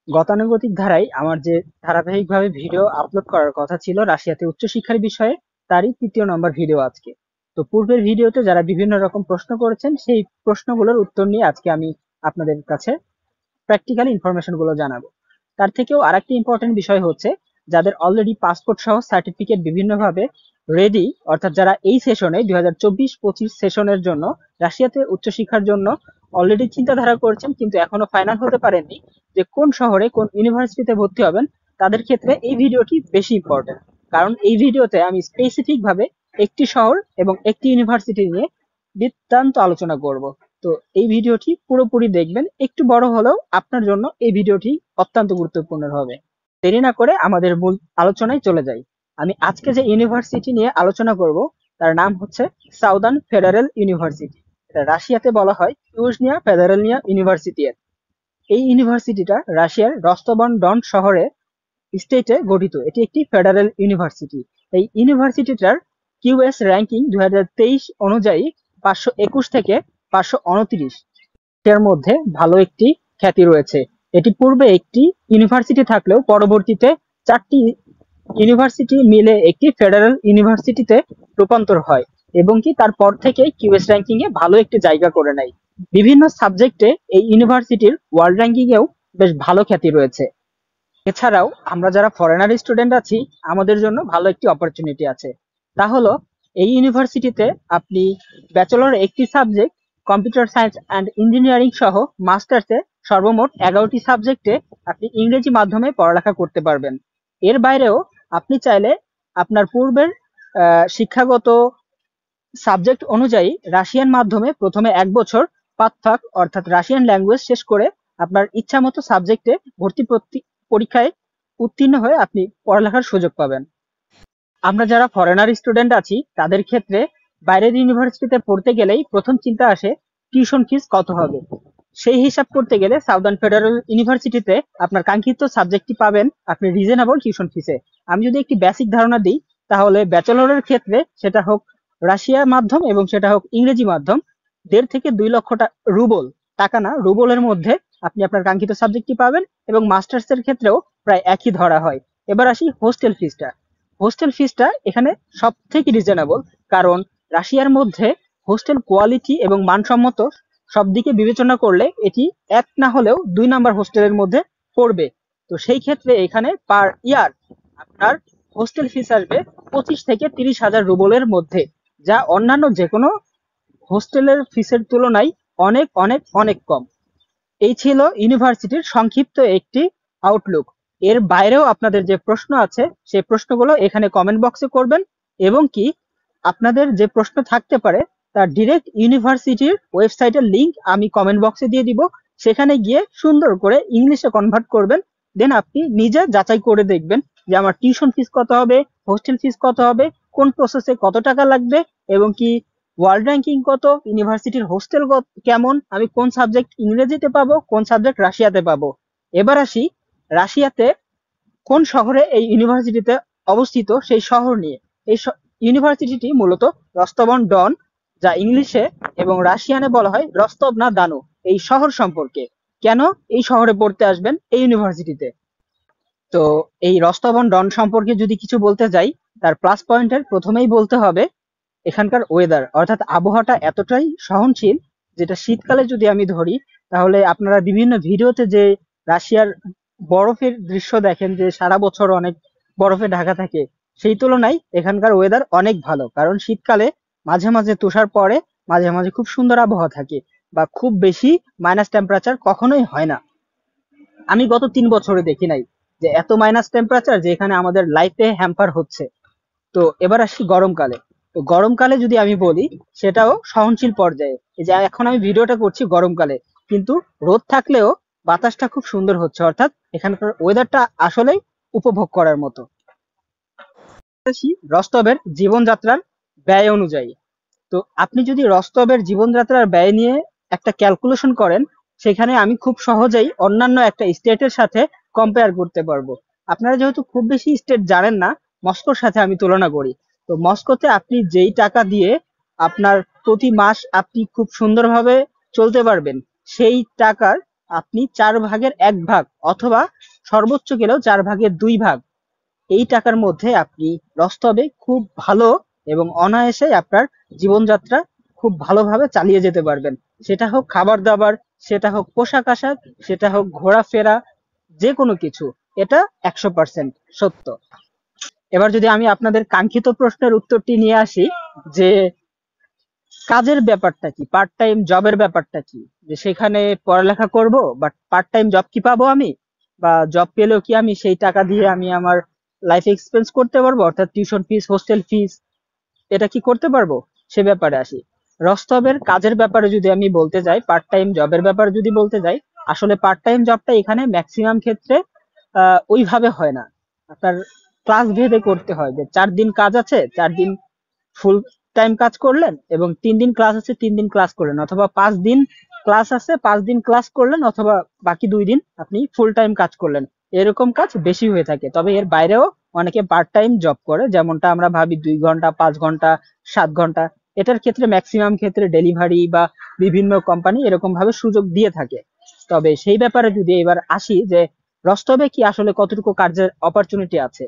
গতানুগতিক ধারায় আমার যে ধারাবাহিকভাবে ভিডিও আপলোড করার কথা ছিল রাশিয়াতে উচ্চশিক্ষার বিষয়ে, তারই ৩য় নম্বর ভিডিও আজকে। তো পূর্বের ভিডিওতে যারা বিভিন্ন রকম প্রশ্ন করেছেন সেই প্রশ্নগুলোর উত্তর নিয়ে আজকে আমি আপনাদের কাছে প্র্যাকটিক্যাল ইনফরমেশন গুলো জানাবো। তার থেকেও আরেকটি ইম্পর্টেন্ট বিষয় হচ্ছে, যাদের অলরেডি পাসপোর্ট সহ সার্টিফিকেট বিভিন্নভাবে রেডি, অর্থাৎ যারা এই সেশনে 2024-25 সেশনের জন্য রাশিয়াতে উচ্চশিক্ষার জন্য অলরেডি চিন্তাধারা করছেন কিন্তু এখনো ফাইনাল হতে পারেননি যে কোন শহরে কোন ইউনিভার্সিটিতে ভর্তি হবেন, তাদের ক্ষেত্রে এই ভিডিওটি বেশি ইম্পর্টেন্ট। কারণ এই ভিডিওতে আমি স্পেসিফিক ভাবে একটি শহর এবং একটি ইউনিভার্সিটি নিয়ে বৃত্তান্ত আলোচনা করব। তো এই ভিডিওটি পুরোপুরি দেখবেন, একটু বড় হলেও আপনার জন্য এই ভিডিওটি অত্যন্ত গুরুত্বপূর্ণ হবে। দেরি না করে আমাদের মূল আলোচনায় চলে যাই। আমি আজকে যে ইউনিভার্সিটি নিয়ে আলোচনা করব তার নাম হচ্ছে সাউদার্ন ফেডারেল ইউনিভার্সিটি। এটা রাশিয়াতে বলা হয় ইউজনিয়া ফেডারেলনিয়া ইউনিভার্সিটি। এই ইউনিভার্সিটিটা রাশিয়ার রস্তবন ডন শহরে স্টেটে গঠিত। এটি একটি ফেডারেল ইউনিভার্সিটি। এই ইউনিভার্সিটিটার কিউএস র্যাঙ্কিং 2023 অনুযায়ী 521 থেকে 529 এর মধ্যে ভালো একটি খ্যাতি রয়েছে। এটি পূর্বে একটি ইউনিভার্সিটি থাকলেও পরবর্তীতে 4টি ইউনিভার্সিটি মিলে একটি ফেডারেল ইউনিভার্সিটিতে রূপান্তর হয় এবং কি তারপর থেকে কিউএস র্যাঙ্কিং এ ভালো একটি জায়গা করে নেয়। বিভিন্ন সাবজেক্টে এই ইউনিভার্সিটির ওয়ার্ল্ড র্যাঙ্কিং এও বেশ ভালো খ্যাতি রয়েছে। এছাড়াও আমরা যারা ফরেনার স্টুডেন্ট আছি, আমাদের জন্য ভালো একটি অপরচুনিটি আছে। তা হলো এই ইউনিভার্সিটিতে আপনি ব্যাচেলর একটি subject, computer science and engineering সহ মাস্টার্সে সর্বমোট 11টি সাবজেক্টে আপনি ইংরেজি মাধ্যমে পড়ালেখা করতে পারবেন। এর বাইরেও আপনি চাইলে আপনার পূর্বের শিক্ষাগত সাবজেক্ট অনুযায়ী রাশিয়ান মাধ্যমে প্রথমে 1 বছর পাঠ্যাক অর্থাৎ রাশিয়ান ল্যাঙ্গুয়েজ শেষ করে আপনার ইচ্ছা মতো সাবজেক্টে ভর্তি পরীক্ষায় উত্তীর্ণ হয়ে আপনি পড়ালেখার সুযোগ পাবেন। আমরা যারা ফরেনার স্টুডেন্ট আছি তাদের ক্ষেত্রে বাইরের ইউনিভার্সিটিতে পড়তে গেলেই প্রথম চিন্তা আসে টিউশন ফিস কত হবে। সেই হিসাব করতে গেলে সাউদার্ন ফেডারেল ইউনিভার্সিটিতে আপনার কাঙ্ক্ষিত সাবজেক্টটি পাবেন আপনি রিজনেবল টিউশন ফিসে। আমি যদি একটি বেসিক ধারণা দিই, তাহলে ব্যাচেলরের ক্ষেত্রে সেটা হোক রাশিয়া মাধ্যম এবং সেটা হোক ইংরেজি মাধ্যম, 1.5 থেকে 2 লক্ষ রুবল, টাকা না রুবলের মধ্যে আপনি আপনার কাঙ্ক্ষিত সাবজেক্টটি পাবেন এবং মাস্টার্স এর ক্ষেত্রেও প্রায় একই ধরা হয়। এবার আসি হোস্টেল ফিসটা। হোস্টেল ফিসটা এখানে সব থেকে রিজনেবল, কারণ রাশিয়ার মধ্যে হোস্টেল কোয়ালিটি এবং মানসম্মত সব দিকে বিবেচনা করলে এটি এক না হলেও 2 নাম্বার হোস্টেলের মধ্যে পড়বে। তো সেই ক্ষেত্রে এখানে পার ইয়ার আপনার হোস্টেল ফিস আসবে 25 থেকে 30 হাজার রুবলের মধ্যে, যা অন্যান্য যে কোনো হোস্টেলের ফিসের তুলনায় অনেক অনেক অনেক কম। এই ছিল ইউনিভার্সিটির সংক্ষিপ্ত একটি আউটলুক। এর বাইরেও আপনাদের যে প্রশ্ন আছে সেই প্রশ্নগুলো এখানে কমেন্ট বক্সে করবেন এবং কি আপনাদের যে প্রশ্ন থাকতে পারে তার ডিরেক্ট ইউনিভার্সিটির ওয়েবসাইটের লিংক আমি কমেন্ট বক্সে দিয়ে দিব। সেখানে গিয়ে সুন্দর করে ইংলিশে কনভার্ট করবেন, দেন আপনি নিজে যাচাই করে দেখবেন যে আমার টিউশন ফিস কত হবে, হোস্টেল ফিস কত হবে, কোন প্রসেসে কত টাকা লাগবে এবং কি ওয়ার্ল্ড র্যাঙ্কিং কত, ইউনিভার্সিটির হোস্টেল কেমন, আমি কোন সাবজেক্ট ইংরেজিতে পাবো, কোন সাবজেক্ট রাশিয়াতে পাবো। এবার আসি রাশিয়াতে কোন শহরে এই ইউনিভার্সিটিতে অবস্থিত সেই শহর নিয়ে। এই ইউনিভার্সিটিটি মূলত রস্তবন ডন, যা ইংলিশে এবং রাশিয়ানে বলা হয় রস্তব না দানু, এই শহর সম্পর্কে। কেন এই শহরে পড়তে আসবেন এই ইউনিভার্সিটিতে? তো এই রস্তবন ডন সম্পর্কে যদি কিছু বলতে যাই, তার প্লাস পয়েন্টের প্রথমেই বলতে হবে এখানকার ওয়েদার, অর্থাৎ আবহাওয়াটা এতটাই সহনশীল, যেটা শীতকালে যদি আমি ধরি তাহলে আপনারা বিভিন্ন ভিডিওতে যে রাশিয়ার বরফের দৃশ্য দেখেন যে সারা বছর অনেক বরফে ঢাকা থাকে, সেই তুলনায় এখানকার ওয়েদার অনেক ভালো। কারণ শীতকালে মাঝে মাঝে তুষার পড়ে, মাঝে মাঝে খুব সুন্দর আবহাওয়া থাকে, বা খুব বেশি মাইনাস টেম্পারেচার কখনোই হয় না। আমি গত 3 বছরে দেখি নাই যে এত মাইনাস টেম্পারেচার যে এখানে আমাদের লাইফে হ্যাম্পার হচ্ছে। তো এবার আসি গরমকালে। তো গরমকালে যদি আমি বলি সেটাও সহনশীল পর্যায়ে। এই যে এখন আমি ভিডিওটা করছি গরমকালে, কিন্তু রোদ থাকলেও বাতাসটা খুব সুন্দর হচ্ছে, অর্থাৎ এখানকার ওয়েদারটা আসলেই উপভোগ করার মতো। আসি রস্তবের জীবনযাত্রার ব্যয় অনুযায়ী। তো আপনি যদি রস্তবের জীবনযাত্রার ব্যয় নিয়ে একটা ক্যালকুলেশন করেন, সেখানে আমি খুব সহজেই অন্যান্য একটা স্টেটের সাথে কম্পেয়ার করতে পারবো। আপনারা যেহেতু খুব বেশি স্টেট জানেন না, মস্কোর সাথে আমি তুলনা করি। তো মস্কোতে আপনি যেই টাকা দিয়ে আপনার প্রতি মাস আপনি খুব সুন্দরভাবে চলতে পারবেন, সেই টাকার আপনি 4/1 ভাগ অথবা সর্বোচ্চ গেলেও 4/2 ভাগ এই টাকার মধ্যে আপনি রস্তবে খুব ভালো এবং অনায়াসে আপনার জীবনযাত্রা খুব ভালোভাবে চালিয়ে যেতে পারবেন। সেটা হোক খাবার দাবার, সেটা হোক পোশাক আশাক, সেটা হোক ঘোরাফেরা, যে কোনো কিছু। এটা 100% সত্য। এবার যদি আমি আপনাদের কাঙ্ক্ষিত প্রশ্নের উত্তরটি নিয়ে আসি, যে কাজের ব্যাপারটা কি, পার্ট টাইম জবের ব্যাপারটা কি, যে সেখানে পড়ালেখা করব বাট পার্ট টাইম জব কি পাবো আমি, বা জব পেলেও কি আমি সেই টাকা দিয়ে আমি আমার লাইফ এক্সপেন্স করতে পারবো, অর্থাৎ টিউশন ফিস, হোস্টেল ফিস, এটা কি করতে পারবো, সে ব্যাপারে আসি। রস্তবের কাজের ব্যাপারে যদি আমি বলতে যাই, পার্ট টাইম জবের ব্যাপারে যদি বলতে যাই, আসলে পার্ট টাইম জবটা এখানে ম্যাক্সিমাম ক্ষেত্রে ওইভাবে হয় না। আপনার ক্লাস ভেদে করতে হয়, যে 4 দিন কাজ আছে, 4 দিন ফুল টাইম কাজ করলেন, এবং 3 দিন ক্লাস আছে, 3 দিন ক্লাস করলেন, অথবা 5 দিন ক্লাস আছে, 5 দিন ক্লাস করলেন, অথবা বাকি 2 দিন আপনি ফুল টাইম কাজ করলেন। এরকম কাজ বেশি হয়ে থাকে। তবে এর বাইরেও অনেকে পার্ট টাইম জব করে, যেমনটা আমরা ভাবি 2 ঘন্টা, 5 ঘন্টা, 7 ঘন্টা। এটার ক্ষেত্রে ম্যাক্সিমাম ক্ষেত্রে ডেলিভারি বা বিভিন্ন কোম্পানি এরকম ভাবে সুযোগ দিয়ে থাকে। তবে সেই ব্যাপারে যদি এবার আসি, যে রস্তবে কি আসলে কতটুকু কার্যের অপরচুনিটি আছে।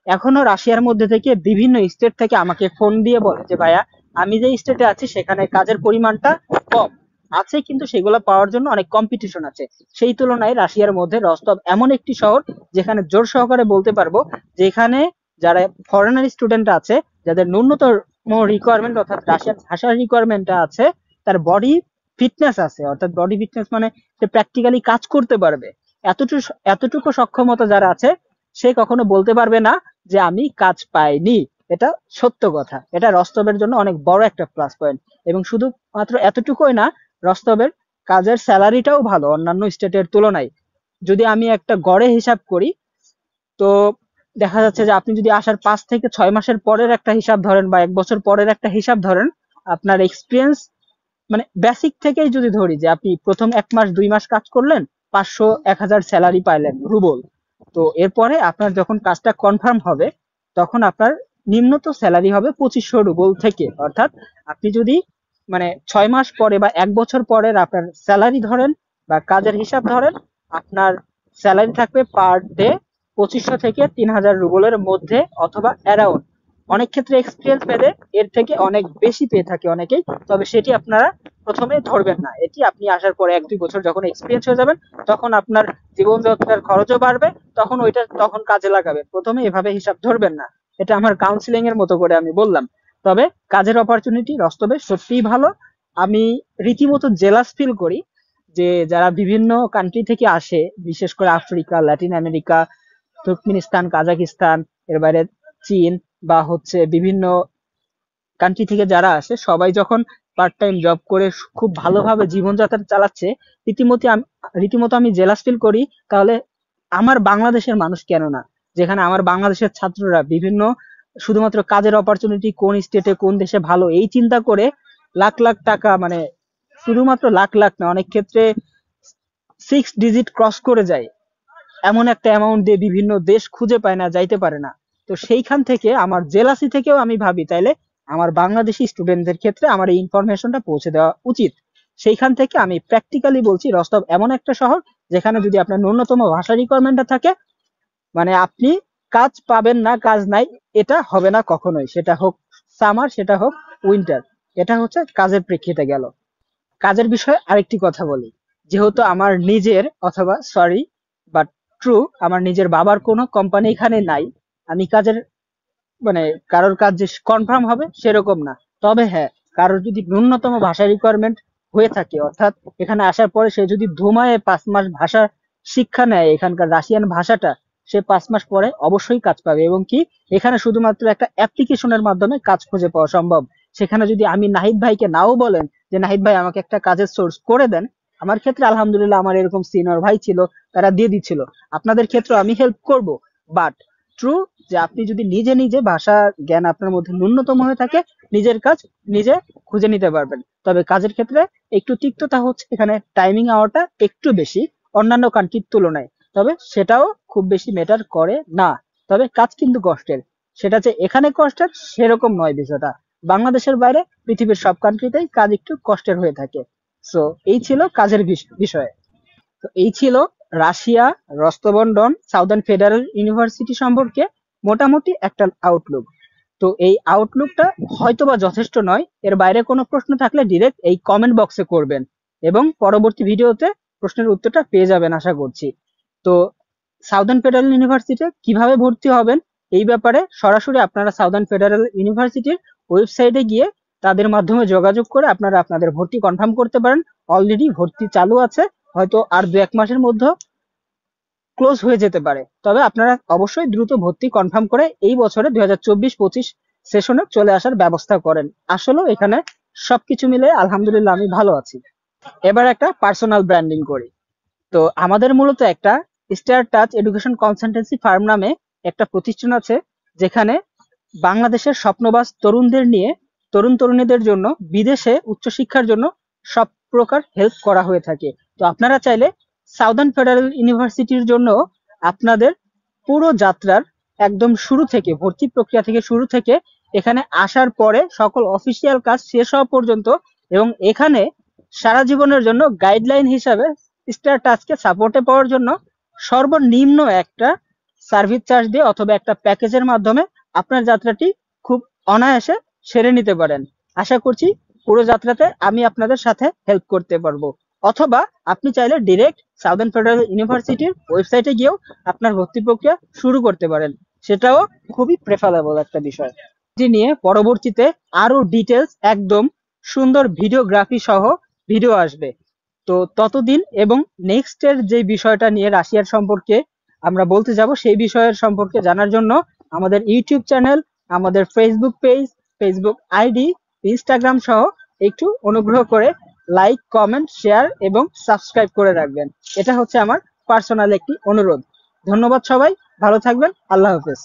এখনো রাশিয়ার মধ্যে থেকে বিভিন্ন স্টেট থেকে আমাকে ফোন দিয়ে বলে যে ভাইয়া, আমি যে স্টেটে আছি সেখানে কাজের পরিমাণটা কম আছে, কিন্তু সেগুলো পাওয়ার জন্য অনেক কম্পিটিশন আছে। সেই তুলনায় রাশিয়ার মধ্যে রস্তব এমন একটি শহর যেখানে জোর সহকারে বলতে পারবো, যেখানে যারা ফরেনার স্টুডেন্ট আছে, যাদের ন্যূনতম রিকোয়ারমেন্ট অর্থাৎ রাশিয়ান ভাষার রিকোয়ারমেন্ট আছে, তার বডি ফিটনেস আছে, অর্থাৎ বডি ফিটনেস মানে সে প্র্যাকটিক্যালি কাজ করতে পারবে, এতটুকু এতটুকু সক্ষমতা যারা আছে, সে কখনো বলতে পারবে না যে আমি কাজ পাইনি। এটা সত্য কথা। এটা রস্তবের জন্য অনেক বড় একটা প্লাস পয়েন্ট। এবং শুধু মাত্র এতটুকুই না, রস্তবের কাজের স্যালারিটাও ভালো অন্যান্য স্টেটের তুলনায়। যদি আমি একটা গড়ে হিসাব করি, তো দেখা যাচ্ছে যে আপনি যদি আসার 5 থেকে 6 মাসের পরের একটা হিসাব ধরেন, বা 1 বছর পরের একটা হিসাব ধরেন, আপনার এক্সপিরিয়েন্স মানে বেসিক থেকেই যদি ধরি, যে আপনি প্রথম 1 মাস 2 মাস কাজ করলেন, 500 1000 স্যালারি পাইলেন রুবল। তো এরপরে আপনার যখন কাজটা কনফার্ম হবে, তখন আপনার নিম্নত স্যালারি হবে 2500 রুবল থেকে। অর্থাৎ আপনি যদি মানে 6 মাস পরে বা 1 বছর পরের আপনার স্যালারি ধরেন বা কাজের হিসাব ধরেন, আপনার স্যালারি থাকবে পার ডে 2500 থেকে 3000 রুবলের মধ্যে অথবা অ্যারাউন্ড। অনেক ক্ষেত্রে এক্সপিরিয়েন্স ভেদে এর থেকে অনেক বেশি পেয়ে থাকে অনেকেই। তবে সেটি আপনারা প্রথমে ধরবেন না। এটি আপনি আসার পরে 1 2 বছর যখন এক্সপিরিয়েন্স হয়ে যাবেন, তখন আপনার জীবনযাত্রার খরচও বাড়বে, তখন ওইটা তখন কাজে লাগাবেন। প্রথমে এভাবে হিসাব ধরবেন না। এটা আমার কাউন্সিলিং এর মতো করে আমি বললাম। তবে কাজের অপরচুনিটি রস্তবে সত্যিই ভালো। আমি রীতিমতো জেলাস ফিল করি যে যারা বিভিন্ন কান্ট্রি থেকে আসে, বিশেষ করে Africa, Latin America, Turkmenistan, Kazakhstan, এর বাইরে চীন, বা হচ্ছে বিভিন্ন কান্ট্রি থেকে যারা আসে, সবাই যখন পার্ট টাইম জব করে খুব ভালোভাবে জীবনযাত্রা চালাচ্ছে, রীতিমতো রীতিমতো আমি জেলাস ফিল করি। তাহলে আমার বাংলাদেশের মানুষ কেন না, যেখানে আমার বাংলাদেশের ছাত্ররা বিভিন্ন শুধুমাত্র কাজের অপরচুনিটি কোন স্টেটে কোন দেশে ভালো এই চিন্তা করে লাখ লাখ টাকা, মানে শুধুমাত্র লাখ লাখ না, অনেক ক্ষেত্রে 6 ডিজিট ক্রস করে যায়, এমন একটা অ্যামাউন্ট দিয়ে বিভিন্ন দেশ খুঁজে পায় না, যাইতে পারে না। তো সেইখান থেকে আমার জেলাসি থেকেও আমি ভাবি, তাইলে আমার বাংলাদেশি স্টুডেন্টদের ক্ষেত্রে আমার এই ইনফরমেশনটা পৌঁছে দেওয়া উচিত। সেইখান থেকে আমি প্র্যাকটিক্যালি বলছি, রস্তব এমন একটা শহর যেখানে যদি আপনার ন্যূনতম ভাষা রিকোয়ারমেন্টটা থাকে, মানে আপনি কাজ পাবেন না, কাজ নাই, এটা হবে না কখনোই। সেটা হোক সামার, সেটা হোক উইন্টার। এটা হচ্ছে কাজের প্রেক্ষিতে গেল। কাজের বিষয়ে আরেকটি কথা বলি। যেহেতু আমার নিজের, অথবা সরি বাট ট্রু, আমার নিজের বাবার কোনো কোম্পানি এখানে নাই, আমি কাজের মানে কারোর কাজ যে কনফার্ম হবে সেরকম না। তবে হ্যাঁ, কারোর যদি ন্যূনতম ভাষা রিকোয়ারমেন্ট হয়ে থাকে, অর্থাৎ এখানে আসার পরে সে যদি ধুমায় 5 মাস ভাষা শিক্ষা নেয়, এখানকার রাশিয়ান ভাষাটা, সে 5 মাস পরে অবশ্যই কাজ পাবে। এবং কি, এখানে শুধুমাত্র একটা অ্যাপ্লিকেশনের মাধ্যমে কাজ খুঁজে পাওয়া সম্ভব। সেখানে যদি আমি নাহিদ ভাইকে নাও বলেন যে নাহিদ ভাই আমাকে একটা কাজের সোর্স করে দেন, আমার ক্ষেত্রে আলহামদুলিল্লাহ আমার এরকম সিনিয়র ভাই ছিল, তারা দিয়ে দিচ্ছিল। আপনাদের ক্ষেত্রে আমি হেল্প করব। বাট ট্রু, যে আপনি যদি নিজে নিজে ভাষা জ্ঞান আপনার মধ্যে ন্যূনতম হয়ে থাকে, নিজের কাজ নিজে খুঁজে নিতে পারবেন। তবে কাজের ক্ষেত্রে একটু তিক্ততা হচ্ছে এখানে টাইমিং আওয়ারটা একটু বেশি অন্যান্য কান্ট্রির তুলনায়। তবে সেটাও খুব বেশি ম্যাটার করে না। তবে কাজ কিন্তু কষ্টের। সেটা যে এখানে কষ্টের সেরকম নয় বিষয়টা। বাংলাদেশের বাইরে পৃথিবীর সব কান্ট্রিতেই কাজ একটু কষ্টের হয়ে থাকে। সো এই ছিল কাজের বিষয়ে। তো এই ছিল রাশিয়া, রস্তবন ডন, সাউদার্ন ফেডারেল ইউনিভার্সিটি সম্পর্কে মোটামুটি একটা আউটলুক। তো এই আউটলুকটা হয়তোবা যথেষ্ট নয়, এর বাইরে কোনো প্রশ্ন থাকলে ডিরেক্ট এই কমেন্ট বক্সে করবেন এবং পরবর্তী ভিডিওতে প্রশ্নের উত্তরটা পেয়ে যাবেন আশা করছি। তো সাউদার্ন ফেডারেল ইউনিভার্সিটিতে কিভাবে ভর্তি হবেন এই ব্যাপারে সরাসরি আপনারা সাউদার্ন ফেডারেল ইউনিভার্সিটির ওয়েবসাইটে গিয়ে তাদের মাধ্যমে যোগাযোগ করে আপনারা আপনাদের ভর্তি কনফার্ম করতে পারেন। অলরেডি ভর্তি চালু আছে, হয়তো আর 2-1 মাসের মধ্যে ক্লোজ হয়ে যেতে পারে। তবে আপনারা অবশ্যই দ্রুত ভর্তি কনফার্ম করে এই বছরে 2024-25 সেশনে চলে আসার ব্যবস্থা করেন। আসলে এখানে সবকিছু মিলে আলহামদুলিল্লাহ আমি ভালো আছি। এবার একটা পার্সোনাল ব্র্যান্ডিং করি। তো আমাদের মূলত একটা star touch education consultancy firm নামে একটা প্রতিষ্ঠান আছে, যেখানে বাংলাদেশের স্বপ্নবাজ তরুণদের নিয়ে তরুণ তরুণীদের জন্য বিদেশে উচ্চশিক্ষার জন্য সব প্রকার হেল্প করা হয়ে থাকে। তো আপনারা চাইলে সাউদার্ন ফেডারেল ইউনিভার্সিটির জন্য আপনাদের পুরো যাত্রার একদম শুরু থেকে, ভর্তি প্রক্রিয়া থেকে শুরু থেকে এখানে আসার পরে সকল অফিসিয়াল কাজ শেষ হওয়া পর্যন্ত, এবং এখানে সারা জীবনের জন্য গাইডলাইন হিসাবে স্টার টাচকে সাপোর্টে পাওয়ার জন্য সর্বনিম্ন একটা সার্ভিস চার্জ দিয়ে অথবা একটা প্যাকেজের মাধ্যমে আপনার যাত্রাটি খুব অনায়াসে সেরে নিতে পারেন। আশা করছি পুরো যাত্রাতে আমি আপনাদের সাথে হেল্প করতে পারবো। অথবা আপনি চাইলে ডিরেক্ট সাউদার্ন ফেডারেল ইউনিভার্সিটির ওয়েবসাইটে গিয়েও আপনার ভর্তি প্রক্রিয়া শুরু করতে পারেন, সেটাও খুবই প্রেফারেবল একটা বিষয়। এটি নিয়ে পরবর্তীতে আরো ডিটেলস একদম সুন্দর ভিডিওগ্রাফি সহ ভিডিও আসবে। তো ততদিন এবং নেক্সট এর যে বিষয়টা নিয়ে রাশিয়ার সম্পর্কে আমরা বলতে যাব সেই বিষয়ের সম্পর্কে জানার জন্য আমাদের ইউটিউব চ্যানেল, আমাদের Facebook page, Facebook ID, Instagram সহ একটু অনুগ্রহ করে লাইক, কমেন্ট, শেয়ার এবং সাবস্ক্রাইব করে রাখবেন। এটা হচ্ছে আমার পার্সোনাল একটি অনুরোধ। ধন্যবাদ সবাই, ভালো থাকবেন, আল্লাহ হাফেজ।